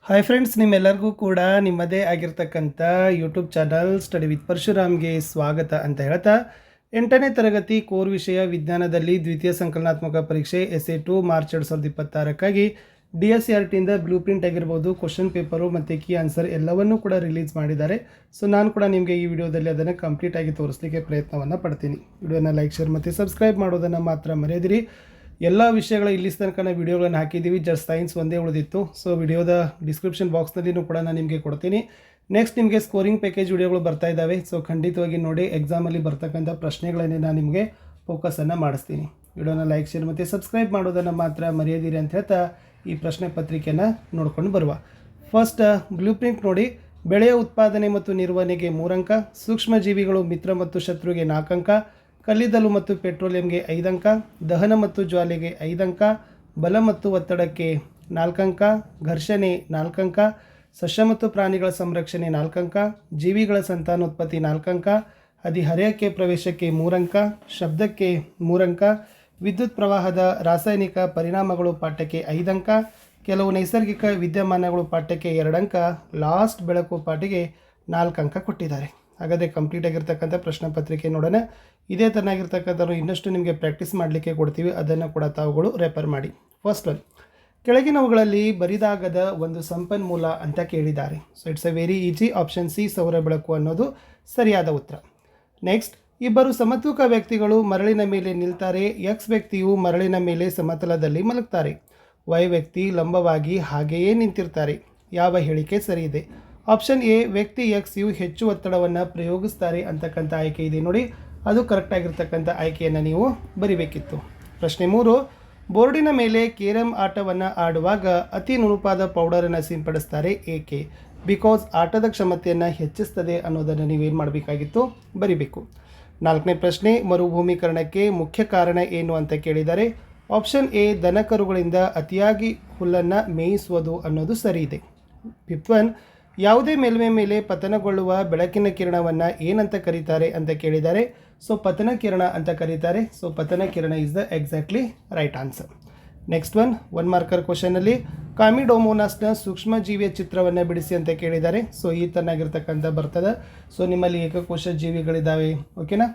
Hi friends, ನಿಮ್ಮೆಲ್ಲರಿಗೂ ಕೂಡ ನಿಮ್ಮದೇ ಆಗಿರ್ತಕ್ಕಂಥ ಯೂಟ್ಯೂಬ್ ಚಾನಲ್ ಸ್ಟಡಿ ವಿತ್ ಪರಶುರಾಮ್ಗೆ ಸ್ವಾಗತ ಅಂತ ಹೇಳ್ತಾ 8ನೇ ತರಗತಿ ಕೋರ್ ವಿಷಯ ವಿಜ್ಞಾನದಲ್ಲಿ ದ್ವಿತೀಯ ಸಂಕಲನಾತ್ಮಕ ಪರೀಕ್ಷೆ SA2 ಮಾರ್ಚ್ 2026ಕ್ಕಾಗಿ DSCRTಯಿಂದ ಬ್ಲೂ ಪ್ರಿಂಟ್ ಆಗಿರ್ಬೋದು, ಕ್ವಶನ್ ಪೇಪರು ಮತ್ತು ಕೀ ಆನ್ಸರ್ ಎಲ್ಲವನ್ನೂ ಕೂಡ ರಿಲೀಸ್ ಮಾಡಿದ್ದಾರೆ. ಸೊ ನಾನು ಕೂಡ ನಿಮಗೆ ಈ ವಿಡಿಯೋದಲ್ಲಿ ಅದನ್ನು ಕಂಪ್ಲೀಟಾಗಿ ತೋರಿಸಲಿಕ್ಕೆ ಪ್ರಯತ್ನವನ್ನು ಪಡ್ತೀನಿ. ವಿಡಿಯೋನ ಲೈಕ್, ಶೇರ್ ಮತ್ತು ಸಬ್ಸ್ಕ್ರೈಬ್ ಮಾಡೋದನ್ನು ಮಾತ್ರ ಮರೆಯದಿರಿ. ಎಲ್ಲ ವಿಷಯಗಳ ಇಲ್ಲಿ ತನಕ ವಿಡಿಯೋಗಳನ್ನು ಹಾಕಿದ್ದೀವಿ, ಜಸ್ಟ್ ಸೈನ್ಸ್ ಒಂದೇ ಉಳಿದಿತ್ತು. ಸೊ ವಿಡಿಯೋದ ಡಿಸ್ಕ್ರಿಪ್ಷನ್ ಬಾಕ್ಸ್ನಲ್ಲಿಯೂ ಕೂಡ ನಾನು ನಿಮಗೆ ಕೊಡ್ತೀನಿ. ನೆಕ್ಸ್ಟ್ ನಿಮಗೆ ಸ್ಕೋರಿಂಗ್ ಪ್ಯಾಕೇಜ್ ವಿಡಿಯೋಗಳು ಬರ್ತಾ ಇದ್ದಾವೆ. ಸೊ ಖಂಡಿತವಾಗಿ ನೋಡಿ, ಎಕ್ಸಾಮಲ್ಲಿ ಬರ್ತಕ್ಕಂಥ ಪ್ರಶ್ನೆಗಳನ್ನೇ ನಾನು ನಿಮಗೆ ಫೋಕಸನ್ನು ಮಾಡಿಸ್ತೀನಿ. ವಿಡಿಯೋನ ಲೈಕ್, ಶೇರ್ ಮತ್ತು ಸಬ್ಸ್ಕ್ರೈಬ್ ಮಾಡೋದನ್ನು ಮಾತ್ರ ಮರೆಯದಿರಿ ಅಂತ ಹೇಳ್ತಾ ಈ ಪ್ರಶ್ನೆ ಪತ್ರಿಕೆಯನ್ನು ನೋಡ್ಕೊಂಡು ಬರುವ. ಫಸ್ಟ್ ಬ್ಲೂ ಪ್ರಿಂಟ್ ನೋಡಿ. ಬೆಳೆಯ ಉತ್ಪಾದನೆ ಮತ್ತು ನಿರ್ವಹಣೆಗೆ 3 ಅಂಕ, ಸೂಕ್ಷ್ಮ ಜೀವಿಗಳು ಮಿತ್ರ ಮತ್ತು ಶತ್ರುಗೆ 4 ಅಂಕ, ಕಲ್ಲಿದ್ದಲು ಮತ್ತು ಪೆಟ್ರೋಲಿಯಂಗೆ 5 ಅಂಕ, ದಹನ ಮತ್ತು ಜ್ವಾಲೆಗೆ 5 ಅಂಕ, ಬಲ ಮತ್ತು ಒತ್ತಡಕ್ಕೆ 4 ಅಂಕ, ಘರ್ಷಣೆ 4 ಅಂಕ, ಸಸ್ಯ ಮತ್ತು ಪ್ರಾಣಿಗಳ ಸಂರಕ್ಷಣೆ 4 ಅಂಕ, ಜೀವಿಗಳ ಸಂತಾನೋತ್ಪತ್ತಿ 4 ಅಂಕ, ಹರಿಹರೆಯಕ್ಕೆ ಪ್ರವೇಶಕ್ಕೆ 3 ಅಂಕ, ಶಬ್ದಕ್ಕೆ 3 ಅಂಕ, ವಿದ್ಯುತ್ ಪ್ರವಾಹದ ರಾಸಾಯನಿಕ ಪರಿಣಾಮಗಳು ಪಾಠಕ್ಕೆ 5 ಅಂಕ, ಕೆಲವು ನೈಸರ್ಗಿಕ ವಿದ್ಯಮಾನಗಳು ಪಾಠಕ್ಕೆ 2 ಅಂಕ, ಲಾಸ್ಟ್ ಬೆಳಕು ಪಾಠಿಗೆ 4 ಅಂಕ ಕೊಟ್ಟಿದ್ದಾರೆ. ಹಾಗಾದರೆ ಕಂಪ್ಲೀಟ್ ಆಗಿರ್ತಕ್ಕಂಥ ಪ್ರಶ್ನೆ ಪತ್ರಿಕೆ ನೋಡೋಣ. ಇದೇ ಥರನಾಗಿರ್ತಕ್ಕಂಥವ್ರು ಇನ್ನಷ್ಟು ನಿಮಗೆ ಪ್ರಾಕ್ಟೀಸ್ ಮಾಡಲಿಕ್ಕೆ ಕೊಡ್ತೀವಿ, ಅದನ್ನು ಕೂಡ ತಾವುಗಳು ರೆಫರ್ ಮಾಡಿ. ಫಸ್ಟ್ ಒನ್, ಕೆಳಗಿನವುಗಳಲ್ಲಿ ಬರಿದಾಗದ ಒಂದು ಸಂಪನ್ಮೂಲ ಅಂತ ಕೇಳಿದ್ದಾರೆ. So it's A very easy. Option C, ಸೌರ ಬೆಳಕು ಅನ್ನೋದು ಸರಿಯಾದ ಉತ್ತರ. ನೆಕ್ಸ್ಟ್, ಇಬ್ಬರು ಸಮತೂಕ ವ್ಯಕ್ತಿಗಳು ಮರಳಿನ ಮೇಲೆ ನಿಲ್ತಾರೆ. ಎಕ್ಸ್ ವ್ಯಕ್ತಿಯು ಮರಳಿನ ಮೇಲೆ ಸಮತಲದಲ್ಲಿ ಮಲಗ್ತಾರೆ. ವೈ ವ್ಯಕ್ತಿ ಲಂಬವಾಗಿ ಹಾಗೆಯೇ ನಿಂತಿರ್ತಾರೆ. ಯಾವ ಹೇಳಿಕೆ ಸರಿ ಇದೆ? ಆಪ್ಷನ್ ಎ, ವ್ಯಕ್ತಿ ಎಕ್ಸ್ ಯು ಹೆಚ್ಚು ಒತ್ತಡವನ್ನು ಪ್ರಯೋಗಿಸ್ತಾರೆ ಅಂತಕ್ಕಂಥ ಆಯ್ಕೆ ಇದೆ ನೋಡಿ, ಅದು ಕರೆಕ್ಟಾಗಿರ್ತಕ್ಕಂಥ ಆಯ್ಕೆಯನ್ನು ನೀವು ಬರಿಬೇಕಿತ್ತು. ಪ್ರಶ್ನೆ 3, ಬೋರ್ಡಿನ ಮೇಲೆ ಕೇರಂ ಆಟವನ್ನು ಆಡುವಾಗ ಅತಿ ನುಣುಪಾದ ಪೌಡರನ್ನು ಸಿಂಪಡಿಸ್ತಾರೆ, ಏಕೆ? ಬಿಕಾಸ್ ಆಟದ ಕ್ಷಮತೆಯನ್ನು ಹೆಚ್ಚಿಸ್ತದೆ ಅನ್ನೋದನ್ನು ನೀವೇನು ಮಾಡಬೇಕಾಗಿತ್ತು? ಬರಿಬೇಕು. 4ನೇ ಪ್ರಶ್ನೆ, ಮರುಭೂಮೀಕರಣಕ್ಕೆ ಮುಖ್ಯ ಕಾರಣ ಏನು ಅಂತ ಕೇಳಿದ್ದಾರೆ. ಆಪ್ಷನ್ ಎ, ದನಕರುಗಳಿಂದ ಅತಿಯಾಗಿ ಹುಲ್ಲನ್ನು ಮೇಯಿಸುವುದು ಅನ್ನೋದು ಸರಿ ಇದೆ. 5th ಒನ್, ಯಾವುದೇ ಮೇಲ್ಮೈ ಮೇಲೆ ಪತನಗೊಳ್ಳುವ ಬೆಳಕಿನ ಕಿರಣವನ್ನು ಏನಂತ ಕರೀತಾರೆ ಅಂತ ಕೇಳಿದ್ದಾರೆ. ಸೊ ಪತನ ಕಿರಣ ಅಂತ ಕರೀತಾರೆ. ಸೊ ಪತನ ಕಿರಣ is the exactly right answer. Next one, 1 marker ಕ್ವಶನಲ್ಲಿ ಕಾಮಿಡೋಮೋನಾಸ್ನ ಸೂಕ್ಷ್ಮ ಜೀವಿಯ ಚಿತ್ರವನ್ನು ಬಿಡಿಸಿ ಅಂತ ಕೇಳಿದ್ದಾರೆ. ಸೊ ಈ ಥರನಾಗಿರ್ತಕ್ಕಂಥ ಬರ್ತದೆ. ಸೊ ನಿಮ್ಮಲ್ಲಿ ಏಕಕೋಶ ಜೀವಿಗಳಿದ್ದಾವೆ, ಓಕೆನಾ,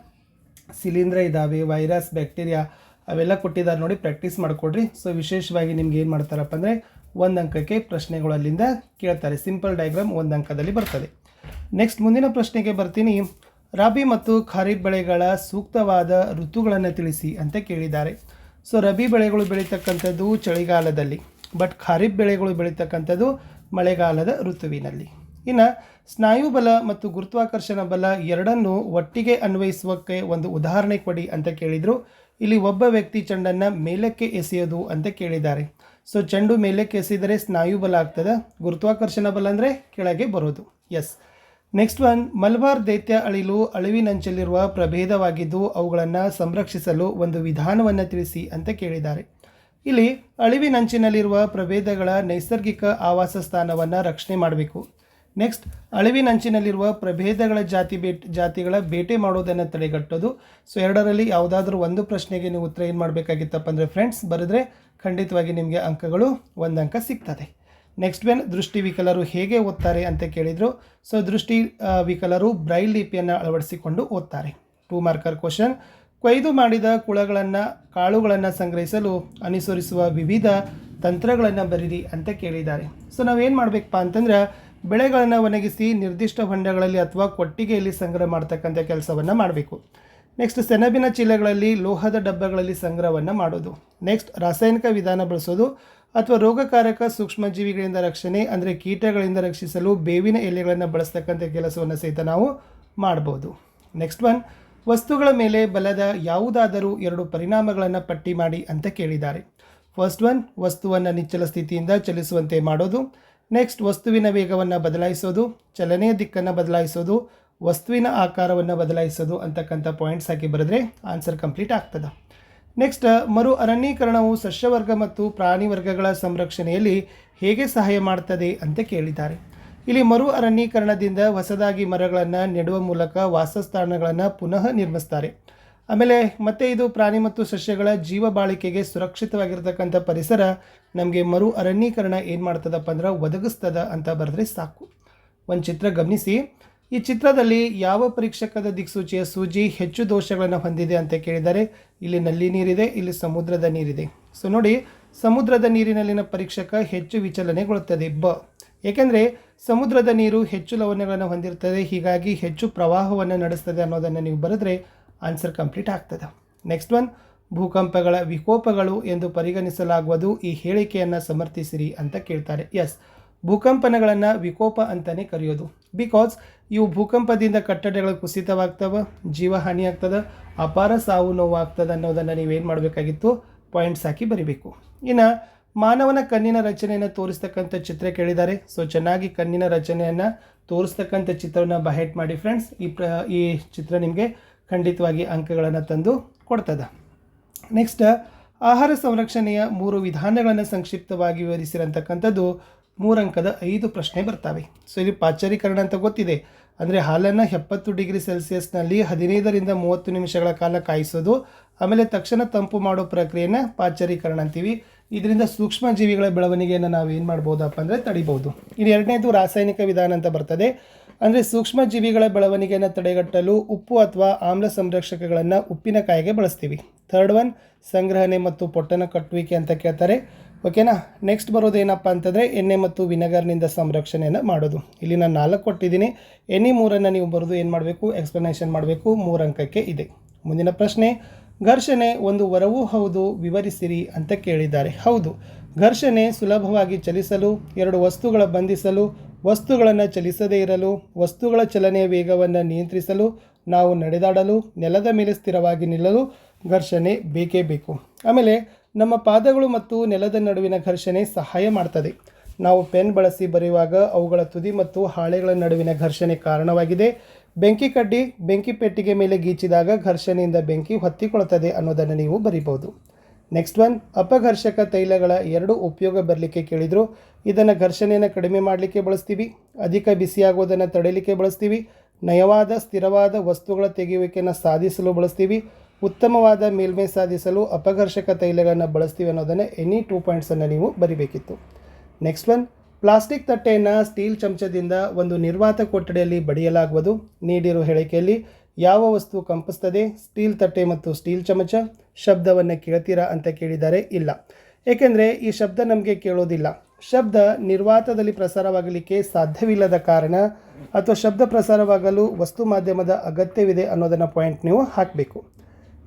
ಶಿಲೀಂಧ್ರ ಇದ್ದಾವೆ, ವೈರಸ್, ಬ್ಯಾಕ್ಟೀರಿಯಾ ಅವೆಲ್ಲ ಕೊಟ್ಟಿದ್ದಾರೆ ನೋಡಿ, ಪ್ರಾಕ್ಟೀಸ್ ಮಾಡಿಕೊಡ್ರಿ. ಸೊ ವಿಶೇಷವಾಗಿ ನಿಮ್ಗೆ ಏನು ಮಾಡ್ತಾರಪ್ಪ ಅಂದರೆ 1 ಅಂಕಕ್ಕೆ ಪ್ರಶ್ನೆಗಳು ಅಲ್ಲಿಂದ ಕೇಳ್ತಾರೆ. ಸಿಂಪಲ್ ಡಯಾಗ್ರಾಮ್ 1 ಅಂಕದಲ್ಲಿ ಬರ್ತದೆ. ನೆಕ್ಸ್ಟ್ ಮುಂದಿನ ಪ್ರಶ್ನೆಗೆ ಬರ್ತೀನಿ. ರಾಬಿ ಮತ್ತು ಖಾರಿಫ್ ಬೆಳೆಗಳ ಸೂಕ್ತವಾದ ಋತುಗಳನ್ನು ತಿಳಿಸಿ ಅಂತ ಕೇಳಿದ್ದಾರೆ. ಸೊ ರಬಿ ಬೆಳೆಗಳು ಬೆಳೀತಕ್ಕಂಥದ್ದು ಚಳಿಗಾಲದಲ್ಲಿ, ಬಟ್ ಖಾರಿಫ್ ಬೆಳೆಗಳು ಬೆಳೀತಕ್ಕಂಥದ್ದು ಮಳೆಗಾಲದ ಋತುವಿನಲ್ಲಿ. ಇನ್ನು ಸ್ನಾಯು ಬಲ ಮತ್ತು ಗುರುತ್ವಾಕರ್ಷಣ ಬಲ ಎರಡನ್ನೂ ಒಟ್ಟಿಗೆ ಅನ್ವಯಿಸುವಕ್ಕೆ ಒಂದು ಉದಾಹರಣೆ ಕೊಡಿ ಅಂತ ಕೇಳಿದರು. ಇಲ್ಲಿ ಒಬ್ಬ ವ್ಯಕ್ತಿ ಚೆಂಡನ್ನು ಮೇಲಕ್ಕೆ ಎಸೆಯೋದು ಅಂತ ಕೇಳಿದ್ದಾರೆ. ಸೊ ಚೆಂಡು ಮೇಲಕ್ಕೆ ಎಸೆದರೆ ಸ್ನಾಯು ಬಲ ಆಗ್ತದೆ, ಗುರುತ್ವಾಕರ್ಷಣ ಬಲ ಅಂದರೆ ಕೆಳಗೆ ಬರೋದು. ಎಸ್. ನೆಕ್ಸ್ಟ್ ಒನ್, ಮಲಬಾರ್ ದೈತ್ಯ ಅಳಿಲು ಅಳಿವಿನಂಚಲ್ಲಿರುವ ಪ್ರಭೇದವಾಗಿದ್ದು ಅವುಗಳನ್ನು ಸಂರಕ್ಷಿಸಲು ಒಂದು ವಿಧಾನವನ್ನು ತಿಳಿಸಿ ಅಂತ ಕೇಳಿದ್ದಾರೆ. ಇಲ್ಲಿ ಅಳಿವಿನಂಚಿನಲ್ಲಿರುವ ಪ್ರಭೇದಗಳ ನೈಸರ್ಗಿಕ ಆವಾಸ ಸ್ಥಾನವನ್ನು ರಕ್ಷಣೆ ಮಾಡಬೇಕು. ನೆಕ್ಸ್ಟ್, ಅಳಿವಿನಂಚಿನಲ್ಲಿರುವ ಪ್ರಭೇದಗಳ ಜಾತಿಗಳ ಬೇಟೆ ಮಾಡೋದನ್ನು ತಡೆಗಟ್ಟೋದು. ಸೊ ಎರಡರಲ್ಲಿ ಯಾವುದಾದ್ರೂ ಒಂದು ಪ್ರಶ್ನೆಗೆ ನೀವು ಉತ್ತರ ಏನು ಮಾಡಬೇಕಾಗಿತ್ತಪ್ಪ ಅಂದರೆ ಫ್ರೆಂಡ್ಸ್ ಬರೆದ್ರೆ ಖಂಡಿತವಾಗಿ ನಿಮಗೆ ಅಂಕಗಳು 1 ಅಂಕ ಸಿಗ್ತದೆ. ನೆಕ್ಸ್ಟ್ ಒನ್, ದೃಷ್ಟಿ ವಿಕಲರು ಹೇಗೆ ಓದ್ತಾರೆ ಅಂತ ಕೇಳಿದರು. ಸೊ ದೃಷ್ಟಿ ವಿಕಲರು ಬ್ರೈಲ್ ಲಿಪಿಯನ್ನು ಅಳವಡಿಸಿಕೊಂಡು ಓದ್ತಾರೆ. 2 ಮಾರ್ಕರ್ ಕ್ವಶನ್, ಕೊಯ್ದು ಮಾಡಿದ ಕಾಳುಗಳನ್ನು ಸಂಗ್ರಹಿಸಲು ಅನುಸರಿಸುವ ವಿವಿಧ ತಂತ್ರಗಳನ್ನು ಬರೀರಿ ಅಂತ ಕೇಳಿದ್ದಾರೆ. ಸೊ ನಾವೇನು ಮಾಡಬೇಕಪ್ಪ ಅಂತಂದ್ರೆ ಬೆಳೆಗಳನ್ನು ಒಣಗಿಸಿ ನಿರ್ದಿಷ್ಟ ಹೊಂಡಗಳಲ್ಲಿ ಅಥವಾ ಕೊಟ್ಟಿಗೆಯಲ್ಲಿ ಸಂಗ್ರಹ ಮಾಡ್ತಕ್ಕಂಥ ಕೆಲಸವನ್ನು ಮಾಡಬೇಕು. ನೆಕ್ಸ್ಟ್, ಸೆಣಬಿನ ಚೀಲಗಳಲ್ಲಿ, ಲೋಹದ ಡಬ್ಬಗಳಲ್ಲಿ ಸಂಗ್ರಹವನ್ನು ಮಾಡೋದು. ನೆಕ್ಸ್ಟ್, ರಾಸಾಯನಿಕ ವಿಧಾನ ಬಳಸೋದು ಅಥವಾ ರೋಗಕಾರಕ ಸೂಕ್ಷ್ಮಜೀವಿಗಳಿಂದ ರಕ್ಷಣೆ ಅಂದರೆ ಕೀಟಗಳಿಂದ ರಕ್ಷಿಸಲು ಬೇವಿನ ಎಲೆಗಳನ್ನು ಬಳಸ್ತಕ್ಕಂಥ ಕೆಲಸವನ್ನು ಸಹಿತ ನಾವು ಮಾಡ್ಬೋದು. ನೆಕ್ಸ್ಟ್ ಒನ್, ವಸ್ತುಗಳ ಮೇಲೆ ಬಲದ ಯಾವುದಾದರೂ 2 ಪರಿಣಾಮಗಳನ್ನು ಪಟ್ಟಿ ಮಾಡಿ ಅಂತ ಕೇಳಿದ್ದಾರೆ. ಫಸ್ಟ್ ಒನ್, ವಸ್ತುವನ್ನು ನಿಚ್ಚಲ ಸ್ಥಿತಿಯಿಂದ ಚಲಿಸುವಂತೆ ಮಾಡೋದು. ನೆಕ್ಸ್ಟ್, ವಸ್ತುವಿನ ವೇಗವನ್ನು ಬದಲಾಯಿಸೋದು, ಚಲನೆಯ ದಿಕ್ಕನ್ನು ಬದಲಾಯಿಸೋದು, ವಸ್ತುವಿನ ಆಕಾರವನ್ನು ಬದಲಾಯಿಸೋದು ಅಂತಕ್ಕಂಥ ಪಾಯಿಂಟ್ಸ್ ಹಾಕಿ ಬರೆದ್ರೆ ಆನ್ಸರ್ ಕಂಪ್ಲೀಟ್ ಆಗ್ತದೆ. ನೆಕ್ಸ್ಟ್, ಮರು ಅರಣ್ಯೀಕರಣವು ಸಸ್ಯವರ್ಗ ಮತ್ತು ಪ್ರಾಣಿ ವರ್ಗಗಳ ಸಂರಕ್ಷಣೆಯಲ್ಲಿ ಹೇಗೆ ಸಹಾಯ ಮಾಡ್ತದೆ ಅಂತ ಕೇಳಿದ್ದಾರೆ. ಇಲ್ಲಿ ಮರು ಅರಣ್ಯೀಕರಣದಿಂದ ಹೊಸದಾಗಿ ಮರಗಳನ್ನು ನೆಡುವ ಮೂಲಕ ವಾಸಸ್ಥಾನಗಳನ್ನು ಪುನಃ ನಿರ್ಮಿಸ್ತಾರೆ. ಆಮೇಲೆ ಮತ್ತೆ ಇದು ಪ್ರಾಣಿ ಮತ್ತು ಸಸ್ಯಗಳ ಜೀವ ಬಾಳಿಕೆಗೆ ಸುರಕ್ಷಿತವಾಗಿರ್ತಕ್ಕಂಥ ಪರಿಸರ ನಮಗೆ ಮರು ಅರಣ್ಯೀಕರಣ ಏನು ಮಾಡ್ತದಪ್ಪ ಅಂದ್ರೆ ಒದಗಿಸ್ತದ ಅಂತ ಬರೆದ್ರೆ ಸಾಕು. ಒಂದು ಚಿತ್ರ ಗಮನಿಸಿ. ಈ ಚಿತ್ರದಲ್ಲಿ ಯಾವ ಪರೀಕ್ಷಕದ ದಿಕ್ಸೂಚಿಯ ಸೂಜಿ ಹೆಚ್ಚು ದೋಷಗಳನ್ನು ಹೊಂದಿದೆ ಅಂತ ಕೇಳಿದರೆ, ಇಲ್ಲಿ ನಲ್ಲಿ ನೀರಿದೆ, ಇಲ್ಲಿ ಸಮುದ್ರದ ನೀರಿದೆ. ಸೊ ನೋಡಿ, ಸಮುದ್ರದ ನೀರಿನಲ್ಲಿನ ಪರೀಕ್ಷಕ ಹೆಚ್ಚು ವಿಚಲನೆಗೊಳ್ಳುತ್ತದೆ ಏಕೆಂದರೆ ಸಮುದ್ರದ ನೀರು ಹೆಚ್ಚು ಲವಣಗಳನ್ನು ಹೊಂದಿರ್ತದೆ, ಹೀಗಾಗಿ ಹೆಚ್ಚು ಪ್ರವಾಹವನ್ನು ನಡೆಸ್ತದೆ ಅನ್ನೋದನ್ನು ನೀವು ಬರೆದ್ರೆ ಆನ್ಸರ್ ಕಂಪ್ಲೀಟ್ ಆಗ್ತದೆ. ನೆಕ್ಸ್ಟ್ ಒನ್, ಭೂಕಂಪಗಳ ವಿಕೋಪಗಳು ಎಂದು ಪರಿಗಣಿಸಲಾಗುವುದು, ಈ ಹೇಳಿಕೆಯನ್ನು ಸಮರ್ಥಿಸಿರಿ ಅಂತ ಕೇಳ್ತಾರೆ. ಎಸ್, ಭೂಕಂಪನಗಳನ್ನು ವಿಕೋಪ ಅಂತಲೇ ಕರೆಯೋದು. ಬಿಕಾಸ್ ಇವು ಭೂಕಂಪದಿಂದ ಕಟ್ಟಡಗಳು ಕುಸಿತವಾಗ್ತವೆ, ಜೀವಹಾನಿ ಆಗ್ತದೆ, ಅಪಾರ ಸಾವು ನೋವು ಆಗ್ತದೆ ಅನ್ನೋದನ್ನು ನೀವೇನು ಮಾಡಬೇಕಾಗಿತ್ತು, ಪಾಯಿಂಟ್ಸ್ ಹಾಕಿ ಬರಿಬೇಕು. ಇನ್ನು ಮಾನವನ ಕಣ್ಣಿನ ರಚನೆಯನ್ನು ತೋರಿಸ್ತಕ್ಕಂಥ ಚಿತ್ರ ಕೇಳಿದ್ದಾರೆ. ಸೊ ಚೆನ್ನಾಗಿ ಕಣ್ಣಿನ ರಚನೆಯನ್ನು ತೋರಿಸ್ತಕ್ಕಂಥ ಚಿತ್ರವನ್ನು ಬಹೆಟ್ ಮಾಡಿ ಫ್ರೆಂಡ್ಸ್. ಈ ಚಿತ್ರ ನಿಮಗೆ ಖಂಡಿತವಾಗಿ ಅಂಕಗಳನ್ನು ತಂದು ಕೊಡ್ತದೆ. ನೆಕ್ಸ್ಟ್, ಆಹಾರ ಸಂರಕ್ಷಣೆಯ 3 ವಿಧಾನಗಳನ್ನು ಸಂಕ್ಷಿಪ್ತವಾಗಿ ವಿವರಿಸಿರಂತಕ್ಕಂಥದ್ದು 3 ಅಂಕದ 5 ಪ್ರಶ್ನೆ ಬರ್ತವೆ. ಸೊ ಇದು ಪಾಶ್ಚರೀಕರಣ ಅಂತ ಗೊತ್ತಿದೆ. ಅಂದರೆ ಹಾಲನ್ನು 70 ಡಿಗ್ರಿ ಸೆಲ್ಸಿಯಸ್ನಲ್ಲಿ 15ರಿಂದ 30 ನಿಮಿಷಗಳ ಕಾಲ ಕಾಯಿಸೋದು, ಆಮೇಲೆ ತಕ್ಷಣ ತಂಪು ಮಾಡೋ ಪ್ರಕ್ರಿಯೆಯನ್ನು ಪಾಶ್ಚರೀಕರಣ ಅಂತೀವಿ. ಇದರಿಂದ ಸೂಕ್ಷ್ಮ ಜೀವಿಗಳ ಬೆಳವಣಿಗೆಯನ್ನು ನಾವು ಏನು ಮಾಡ್ಬೋದಪ್ಪ ಅಂದರೆ ತಡಿಬೋದು. ಇನ್ನು ಎರಡನೇದು ರಾಸಾಯನಿಕ ವಿಧಾನ ಅಂತ ಬರ್ತದೆ. ಅಂದರೆ ಸೂಕ್ಷ್ಮ ಜೀವಿಗಳ ಬೆಳವಣಿಗೆಯನ್ನು ತಡೆಗಟ್ಟಲು ಉಪ್ಪು ಅಥವಾ ಆಮ್ಲ ಸಂರಕ್ಷಕಗಳನ್ನು ಉಪ್ಪಿನಕಾಯಿಗೆ ಬಳಸ್ತೀವಿ. ಥರ್ಡ್ ಒನ್, ಸಂಗ್ರಹಣೆ ಮತ್ತು ಪೊಟ್ಟಣ ಕಟ್ಟುವಿಕೆ ಅಂತ ಕೇಳ್ತಾರೆ. ಓಕೆನಾ. ನೆಕ್ಸ್ಟ್ ಬರೋದು ಏನಪ್ಪ ಅಂತಂದರೆ ಎಣ್ಣೆ ಮತ್ತು ವಿನೆಗರ್ನಿಂದ ಸಂರಕ್ಷಣೆಯನ್ನು ಮಾಡೋದು. ಇಲ್ಲಿ ನಾನು 4 ಕೊಟ್ಟಿದ್ದೀನಿ, ಎಣ್ಣೆ 3ಅನ್ನು ನೀವು ಬರೋದು ಏನು ಮಾಡಬೇಕು, ಎಕ್ಸ್ಪ್ಲನೇಷನ್ ಮಾಡಬೇಕು. 3 ಅಂಕಕ್ಕೆ ಇದೆ. ಮುಂದಿನ ಪ್ರಶ್ನೆ, ಘರ್ಷಣೆ ಒಂದು ವರವೂ ಹೌದು, ವಿವರಿಸಿರಿ ಅಂತ ಕೇಳಿದ್ದಾರೆ. ಹೌದು, ಘರ್ಷಣೆ ಸುಲಭವಾಗಿ ಚಲಿಸಲು, 2 ವಸ್ತುಗಳ ಬಂಧಿಸಲು, ವಸ್ತುಗಳನ್ನು ಚಲಿಸದೇ ಇರಲು, ವಸ್ತುಗಳ ಚಲನೆಯ ವೇಗವನ್ನು ನಿಯಂತ್ರಿಸಲು, ನಾವು ನಡೆದಾಡಲು, ನೆಲದ ಮೇಲೆ ಸ್ಥಿರವಾಗಿ ನಿಲ್ಲಲು ಘರ್ಷಣೆ ಬೇಕೇ ಬೇಕು. ಆಮೇಲೆ ನಮ್ಮ ಪಾದಗಳು ಮತ್ತು ನೆಲದ ನಡುವಿನ ಘರ್ಷಣೆ ಸಹಾಯ ಮಾಡ್ತದೆ. ನಾವು ಪೆನ್ ಬಳಸಿ ಬರೆಯುವಾಗ ಅವುಗಳ ತುದಿ ಮತ್ತು ಹಾಳೆಗಳ ನಡುವಿನ ಘರ್ಷಣೆ ಕಾರಣವಾಗಿದೆ. ಬೆಂಕಿ ಕಡ್ಡಿ ಬೆಂಕಿ ಪೆಟ್ಟಿಗೆ ಮೇಲೆ ಗೀಚಿದಾಗ ಘರ್ಷಣೆಯಿಂದ ಬೆಂಕಿ ಹೊತ್ತಿಕೊಳ್ಳುತ್ತದೆ ಅನ್ನೋದನ್ನು ನೀವು ಬರಿಬೋದು. ನೆಕ್ಸ್ಟ್ ಒನ್, ಅಪಘರ್ಷಕ ತೈಲಗಳ 2 ಉಪಯೋಗ ಬರಲಿಕ್ಕೆ ಕೇಳಿದರು. ಇದನ್ನು ಘರ್ಷಣೆಯನ್ನು ಕಡಿಮೆ ಮಾಡಲಿಕ್ಕೆ ಬಳಸ್ತೀವಿ, ಅಧಿಕ ಬಿಸಿಯಾಗೋದನ್ನು ತಡೆಯಲಿಕ್ಕೆ ಬಳಸ್ತೀವಿ, ನಯವಾದ ಸ್ಥಿರವಾದ ವಸ್ತುಗಳ ತೆಗೆಯುವಿಕೆಯನ್ನು ಸಾಧಿಸಲು ಬಳಸ್ತೀವಿ, ಉತ್ತಮವಾದ ಮೇಲ್ಮೈ ಸಾಧಿಸಲು ಅಪಘರ್ಷಕ ತೈಲಗಳನ್ನು ಬಳಸ್ತೀವಿ ಅನ್ನೋದನ್ನು ಎನಿ 2 ಪಾಯಿಂಟ್ಸನ್ನು ನೀವು ಬರಿಬೇಕಿತ್ತು. ನೆಕ್ಸ್ಟ್ ಒನ್, ಪ್ಲಾಸ್ಟಿಕ್ ತಟ್ಟೆಯನ್ನು ಸ್ಟೀಲ್ ಚಮಚದಿಂದ ಒಂದು ನಿರ್ವಾತ ಕೊಠಡಿಯಲ್ಲಿ ಬಡಿಯಲಾಗುವುದು. ನೀಡಿರುವ ಹೇಳಿಕೆಯಲ್ಲಿ ಯಾವ ವಸ್ತು ಕಂಪಿಸ್ತದೆ, ಸ್ಟೀಲ್ ತಟ್ಟೆ ಮತ್ತು ಸ್ಟೀಲ್ ಚಮಚ. ಶಬ್ದವನ್ನು ಕೇಳ್ತೀರಾ ಅಂತ ಕೇಳಿದ್ದಾರೆ. ಇಲ್ಲ, ಏಕೆಂದರೆ ಈ ಶಬ್ದ ನಮಗೆ ಕೇಳೋದಿಲ್ಲ. ಶಬ್ದ ನಿರ್ವಾತದಲ್ಲಿ ಪ್ರಸಾರವಾಗಲಿಕ್ಕೆ ಸಾಧ್ಯವಿಲ್ಲದ ಕಾರಣ ಅಥವಾ ಶಬ್ದ ಪ್ರಸಾರವಾಗಲು ವಸ್ತು ಮಾಧ್ಯಮದ ಅಗತ್ಯವಿದೆ ಅನ್ನೋದನ್ನು ಪಾಯಿಂಟ್ ನೀವು ಹಾಕಬೇಕು.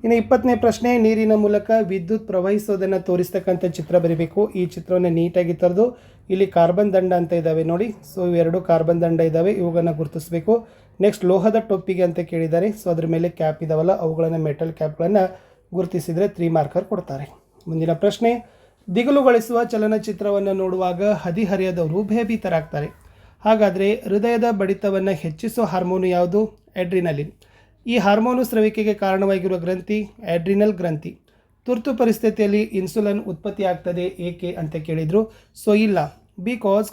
ಇನ್ನು 20ನೇ ಪ್ರಶ್ನೆ, ನೀರಿನ ಮೂಲಕ ವಿದ್ಯುತ್ ಪ್ರವಹಿಸೋದನ್ನು ತೋರಿಸ್ತಕ್ಕಂಥ ಚಿತ್ರ ಬರೀಬೇಕು. ಈ ಚಿತ್ರವನ್ನು ನೀಟಾಗಿ ತರೆದು ಇಲ್ಲಿ ಕಾರ್ಬನ್ ದಂಡ ಅಂತ ಇದ್ದಾವೆ ನೋಡಿ. ಸೊ ಇವೆರಡು ಕಾರ್ಬನ್ ದಂಡ ಇದ್ದಾವೆ, ಇವುಗಳನ್ನು ಗುರುತಿಸಬೇಕು. ನೆಕ್ಸ್ಟ್, ಲೋಹದ ಟೊಪ್ಪಿಗೆ ಅಂತ ಕೇಳಿದ್ದಾರೆ. ಸೊ ಅದ್ರ ಮೇಲೆ ಕ್ಯಾಪ್ ಇದಾವಲ್ಲ, ಅವುಗಳನ್ನು ಮೆಟಲ್ ಕ್ಯಾಪ್ಗಳನ್ನು ಗುರುತಿಸಿದರೆ 3 ಮಾರ್ಕರ್ ಕೊಡ್ತಾರೆ. ಮುಂದಿನ ಪ್ರಶ್ನೆ, ದಿಗಿಲುಗೊಳಿಸುವ ಚಲನಚಿತ್ರವನ್ನು ನೋಡುವಾಗ ಹದಿಹರೆಯದವರು ಭಯಭೀತರಾಗ್ತಾರೆ. ಹಾಗಾದರೆ ಹೃದಯದ ಬಡಿತವನ್ನು ಹೆಚ್ಚಿಸುವ ಹಾರ್ಮೋನು ಯಾವುದು? ಅಡ್ರಿನಲಿನ್. ಈ ಹಾರ್ಮೋನು ಸ್ರವಿಕೆಗೆ ಕಾರಣವಾಗಿರುವ ಗ್ರಂಥಿ ಅಡ್ರಿನಲ್ ಗ್ರಂಥಿ. ತುರ್ತು ಪರಿಸ್ಥಿತಿಯಲ್ಲಿ ಇನ್ಸುಲಿನ್ ಉತ್ಪತ್ತಿ ಆಗ್ತದೆ ಏಕೆ ಅಂತ ಕೇಳಿದರು. ಸೊ ಇಲ್ಲ, ಬಿಕಾಸ್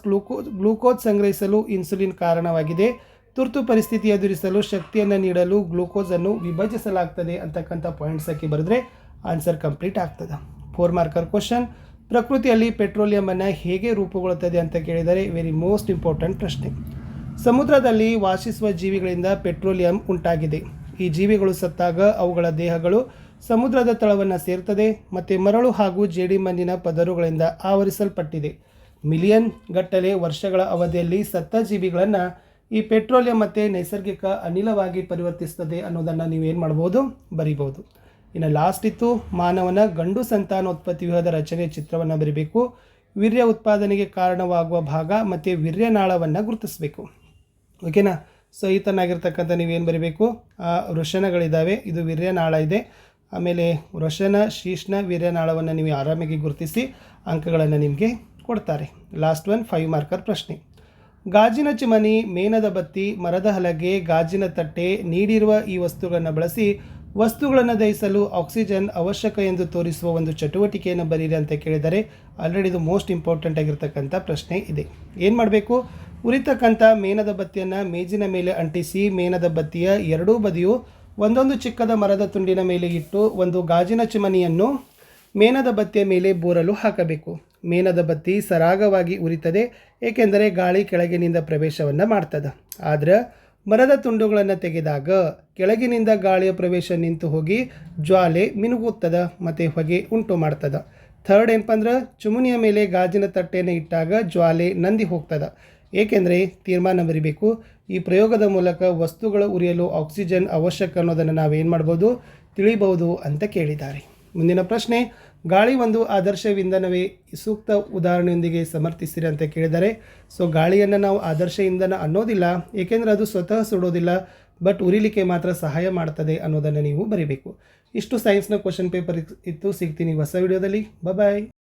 ಗ್ಲೂಕೋಸ್ ಸಂಗ್ರಹಿಸಲು ಇನ್ಸುಲಿನ್ ಕಾರಣವಾಗಿದೆ. ತುರ್ತು ಪರಿಸ್ಥಿತಿ ಎದುರಿಸಲು ಶಕ್ತಿಯನ್ನು ನೀಡಲು ಗ್ಲೂಕೋಸನ್ನು ವಿಭಜಿಸಲಾಗ್ತದೆ ಅಂತಕ್ಕಂಥ ಪಾಯಿಂಟ್ಸ್ ಹಾಕಿ ಬರೆದ್ರೆ ಆನ್ಸರ್ ಕಂಪ್ಲೀಟ್ ಆಗ್ತದೆ. 4 ಮಾರ್ಕರ್ ಕ್ವಶನ್, ಪ್ರಕೃತಿಯಲ್ಲಿ ಪೆಟ್ರೋಲಿಯಮನ್ನು ಹೇಗೆ ರೂಪುಗೊಳ್ಳುತ್ತದೆ ಅಂತ ಕೇಳಿದರೆ ವೆರಿ ಮೋಸ್ಟ್ ಇಂಪಾರ್ಟೆಂಟ್ ಪ್ರಶ್ನೆ. ಸಮುದ್ರದಲ್ಲಿ ವಾಸಿಸುವ ಜೀವಿಗಳಿಂದ ಪೆಟ್ರೋಲಿಯಂ ಉಂಟಾಗಿದೆ. ಈ ಜೀವಿಗಳು ಸತ್ತಾಗ ಅವುಗಳ ದೇಹಗಳು ಸಮುದ್ರದ ತಳವನ್ನು ಸೇರ್ತದೆ ಮತ್ತು ಮರಳು ಹಾಗೂ ಜೇಡಿಮಣ್ಣಿನ ಪದರುಗಳಿಂದ ಆವರಿಸಲ್ಪಟ್ಟಿದೆ. ಮಿಲಿಯನ್ ಗಟ್ಟಲೆ ವರ್ಷಗಳ ಅವಧಿಯಲ್ಲಿ ಸತ್ತ ಜೀವಿಗಳನ್ನು ಈ ಪೆಟ್ರೋಲಿಯಂ ಮತ್ತು ನೈಸರ್ಗಿಕ ಅನಿಲವಾಗಿ ಪರಿವರ್ತಿಸ್ತದೆ ಅನ್ನೋದನ್ನು ನೀವೇನು ಮಾಡ್ಬೋದು, ಬರಿಬೋದು. ಇನ್ನು ಲಾಸ್ಟ್ ಇತ್ತು, ಮಾನವನ ಗಂಡು ಸಂತಾನೋತ್ಪತ್ತಿ ವ್ಯೂಹದ ರಚನೆ ಚಿತ್ರವನ್ನು ಬರೀಬೇಕು. ವೀರ್ಯ ಉತ್ಪಾದನೆಗೆ ಕಾರಣವಾಗುವ ಭಾಗ ಮತ್ತು ವೀರ್ಯನಾಳವನ್ನು ಗುರುತಿಸಬೇಕು. ಓಕೆನಾ. ಸೊ ಈ ತನ್ನಾಗಿರ್ತಕ್ಕಂಥ ನೀವೇನು ಬರೀಬೇಕು, ವೃಷಣಗಳಿದ್ದಾವೆ, ಇದು ವೀರ್ಯನಾಳ ಇದೆ. ಆಮೇಲೆ ವೃಷಣ, ಶೀಷ್ಣ, ವೀರ್ಯನಾಳವನ್ನು ನೀವು ಆರಾಮಾಗಿ ಗುರುತಿಸಿ ಅಂಕಗಳನ್ನು ನಿಮಗೆ ಕೊಡ್ತಾರೆ. ಲಾಸ್ಟ್ ಒನ್ 5 ಮಾರ್ಕರ್ ಪ್ರಶ್ನೆ. ಗಾಜಿನ ಚಿಮಣಿ, ಮೇಣದ ಬತ್ತಿ, ಮರದ ಹಲಗೆ, ಗಾಜಿನ ತಟ್ಟೆ ನೀಡಿರುವ ಈ ವಸ್ತುಗಳನ್ನು ಬಳಸಿ ವಸ್ತುಗಳನ್ನು ದಹಿಸಲು ಆಕ್ಸಿಜನ್ ಅವಶ್ಯಕ ಎಂದು ತೋರಿಸುವ ಒಂದು ಚಟುವಟಿಕೆಯನ್ನು ಬರೀರಿ ಅಂತ ಕೇಳಿದರೆ ಆಲ್ರೆಡಿ ಇದು ಮೋಸ್ಟ್ ಇಂಪಾರ್ಟೆಂಟ್ ಆಗಿರ್ತಕ್ಕಂಥ ಪ್ರಶ್ನೆ ಇದೆ. ಏನು ಮಾಡಬೇಕು, ಉರಿತಕ್ಕಂಥ ಮೇಣದ ಬತ್ತಿಯನ್ನು ಮೇಜಿನ ಮೇಲೆ ಅಂಟಿಸಿ ಮೇಣದ ಬತ್ತಿಯ ಎರಡೂ ಬದಿಯು ಒಂದೊಂದು ಚಿಕ್ಕದ ಮರದ ತುಂಡಿನ ಮೇಲೆ ಇಟ್ಟು ಒಂದು ಗಾಜಿನ ಚಿಮಣಿಯನ್ನು ಮೇಣದ ಬತ್ತಿಯ ಮೇಲೆ ಬೋರಲು ಹಾಕಬೇಕು. ಮೇಣದ ಬತ್ತಿ ಸರಾಗವಾಗಿ ಉರಿತದೆ, ಏಕೆಂದರೆ ಗಾಳಿ ಕೆಳಗಿನಿಂದ ಪ್ರವೇಶವನ್ನು ಮಾಡ್ತದೆ. ಆದರೆ ಮರದ ತುಂಡುಗಳನ್ನು ತೆಗೆದಾಗ ಕೆಳಗಿನಿಂದ ಗಾಳಿಯ ಪ್ರವೇಶ ನಿಂತು ಹೋಗಿ ಜ್ವಾಲೆ ಮಿನುಗುತ್ತದೆ ಮತ್ತು ಹೊಗೆ ಉಂಟು ಮಾಡ್ತದೆ. ಥರ್ಡ್ ಏನಪ್ಪ ಅಂದ್ರೆ, ಚಿಮಣಿಯ ಮೇಲೆ ಗಾಜಿನ ತಟ್ಟೆಯನ್ನು ಇಟ್ಟಾಗ ಜ್ವಾಲೆ ನಂದಿ ಹೋಗ್ತದೆ. ಏಕೆಂದರೆ ತೀರ್ಮಾನ ಬರೀಬೇಕು, ಈ ಪ್ರಯೋಗದ ಮೂಲಕ ವಸ್ತುಗಳು ಉರಿಯಲು ಆಕ್ಸಿಜನ್ ಅವಶ್ಯಕ ಅನ್ನೋದನ್ನು ನಾವೇನು ಮಾಡ್ಬೋದು, ತಿಳಿಬಹುದು ಅಂತ ಕೇಳಿದ್ದಾರೆ. ಮುಂದಿನ ಪ್ರಶ್ನೆ, ಗಾಳಿ ಒಂದು ಆದರ್ಶ ಇಂಧನವೇ? ಸೂಕ್ತ ಉದಾಹರಣೆಯೊಂದಿಗೆ ಸಮರ್ಥಿಸಿರಿ ಅಂತ ಕೇಳಿದ್ದಾರೆ. ಸೊ ಗಾಳಿಯನ್ನು ನಾವು ಆದರ್ಶ ಇಂಧನ ಅನ್ನೋದಿಲ್ಲ, ಏಕೆಂದರೆ ಅದು ಸ್ವತಃ ಸುಡೋದಿಲ್ಲ, ಬಟ್ ಉರಿಲಿಕ್ಕೆ ಮಾತ್ರ ಸಹಾಯ ಮಾಡ್ತದೆ ಅನ್ನೋದನ್ನು ನೀವು ಬರೀಬೇಕು. ಇಷ್ಟು ಸೈನ್ಸ್ನ ಕ್ವಶನ್ ಪೇಪರ್ ಇತ್ತು. ಸಿಗ್ತೀನಿ ಹೊಸ ವಿಡಿಯೋದಲ್ಲಿ. ಬಾಯ್.